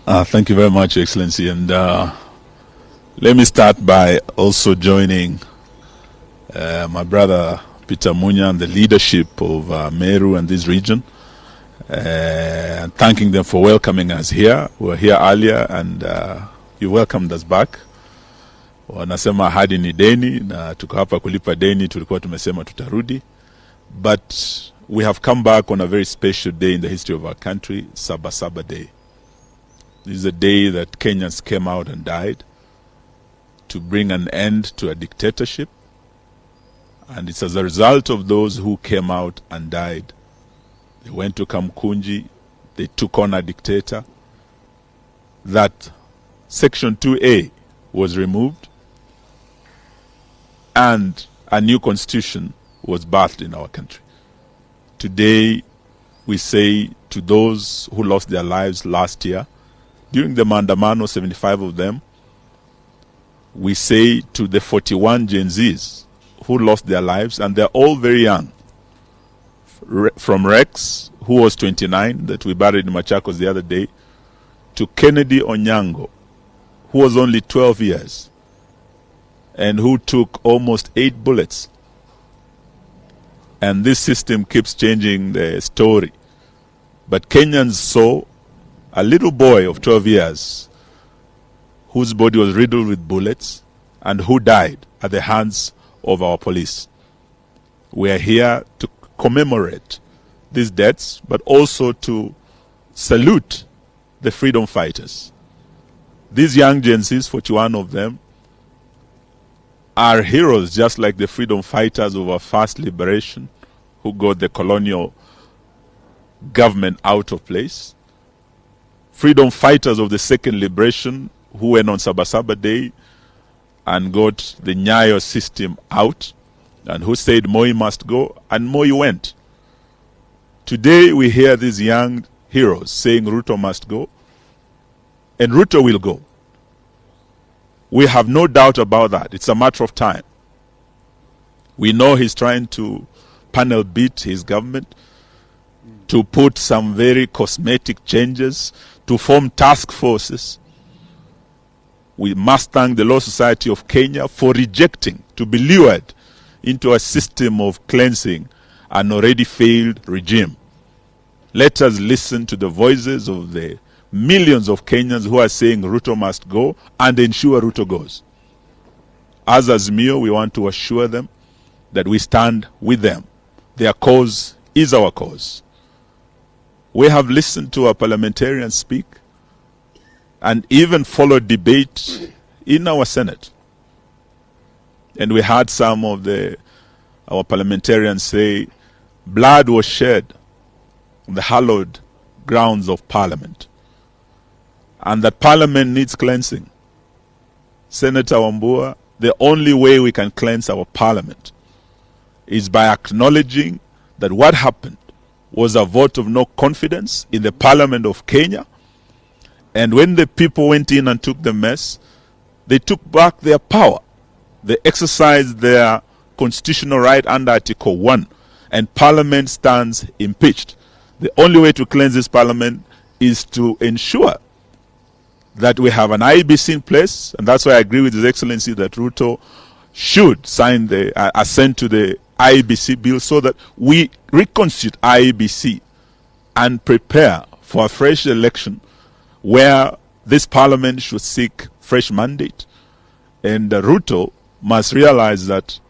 Thank you very much, Your Excellency. And let me start by also joining my brother Peter Munya and the leadership of Meru and this region, and thanking them for welcoming us here. We were here earlier and you welcomed us back. Wanasema ahadi ni deni na tuko hapa kulipa deni, tulikuwa tumesema tutarudi. But we have come back on a very special day in the history of our country, Saba Day. This is a day that Kenyans came out and died to bring an end to a dictatorship. And it's as a result of those who came out and died. They went to Kamkunji, they took on a dictator, that Section 2A was removed and a new constitution was birthed in our country. Today, we say to those who lost their lives last year, during the Maandamano, 75 of them, we say to the 41 Gen Zs who lost their lives, and they're all very young, from Rex, who was 29, that we buried in Machakos the other day, to Kennedy Onyango, who was only 12 years, and who took almost 8 bullets. And this system keeps changing the story. But Kenyans saw a little boy of 12 years whose body was riddled with bullets and who died at the hands of our police. We are here to commemorate these deaths, but also to salute the freedom fighters. These young Gen Zs, 41 of them, are heroes just like the freedom fighters of our first liberation who got the colonial government out of place. Freedom fighters of the second liberation who went on Saba Day and got the Nyayo system out, and who said Moi must go, and Moi went. Today we hear these young heroes saying Ruto must go, and Ruto will go. We have no doubt about that. It's a matter of time. We know he's trying to panel beat his government, to put some very cosmetic changes, to form task forces. We must thank the Law Society of Kenya for rejecting to be lured into a system of cleansing an already failed regime. Let us listen to the voices of the millions of Kenyans who are saying Ruto must go and ensure Ruto goes. As Azimio, we want to assure them that we stand with them. Their cause is our cause. We have listened to our parliamentarians speak and even followed debate in our Senate. And we heard some of our parliamentarians say blood was shed on the hallowed grounds of Parliament, and that Parliament needs cleansing. Senator Wambua, the only way we can cleanse our Parliament is by acknowledging that what happened was a vote of no confidence in the Parliament of Kenya. And when the people went in and took the mess, they took back their power. They exercised their constitutional right under Article 1, and Parliament stands impeached. The only way to cleanse this Parliament is to ensure that we have an IEBC in place, and that's why I agree with His Excellency that Ruto should sign assent to the IEBC bill so that we reconstitute IEBC and prepare for a fresh election where this Parliament should seek fresh mandate. And Ruto must realize that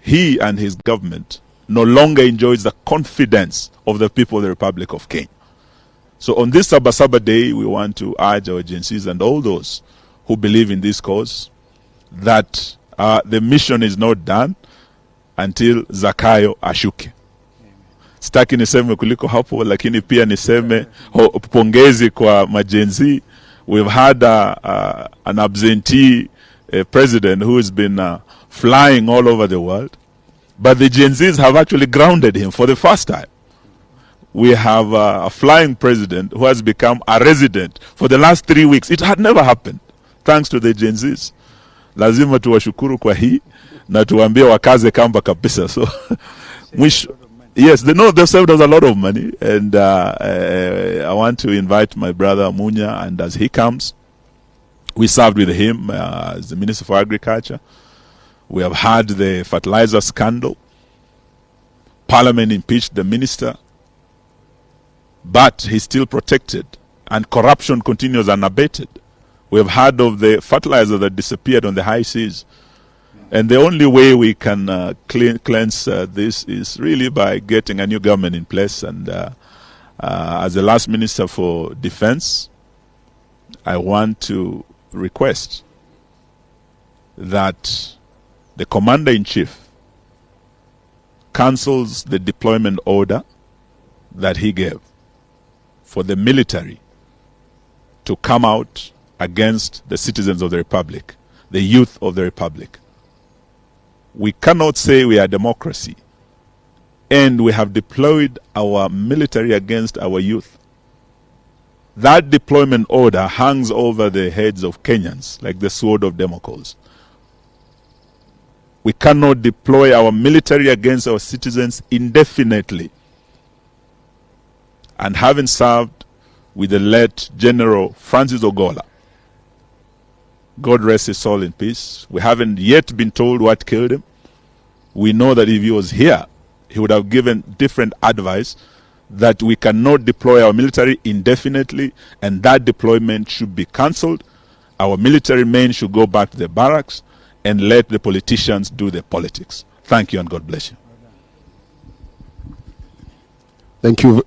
he and his government no longer enjoys the confidence of the people of the Republic of Kenya. So on this Saba Day, we want to urge our agencies and all those who believe in this cause that the mission is not done until Zakayo ashuke. Sitaki niseme kuliko hapo, lakini pia niseme pongezi kwa majenzi. We've had an absentee president who has been flying all over the world, but the Gen Zs have actually grounded him for the first time. We have a flying president who has become a resident for the last 3 weeks. It had never happened, thanks to the Gen Zs. Lazima tuwashukuru kwa hii na tuambie wakaze kamba kabisa. So Yes, they've saved us a lot of money, and I want to invite my brother Munya, and as he comes, we served with him as the Minister for Agriculture. We have had the fertilizer scandal. Parliament impeached the minister, but he's still protected, and corruption continues unabated. We have heard of the fertilizer that disappeared on the high seas. And the only way we can cleanse this is really by getting a new government in place. And as the last Minister for Defense, I want to request that the Commander-in-Chief cancels the deployment order that he gave for the military to come out against the citizens of the Republic, the youth of the Republic. We cannot say we are a democracy and we have deployed our military against our youth. That deployment order hangs over the heads of Kenyans like the sword of Damocles. We cannot deploy our military against our citizens indefinitely. And having served with the late General Francis Ogola, God rest his soul in peace, we haven't yet been told what killed him. We know that if he was here, he would have given different advice that we cannot deploy our military indefinitely, and that deployment should be cancelled. Our military men should go back to the barracks and let the politicians do the politics. Thank you, and God bless you. Thank you.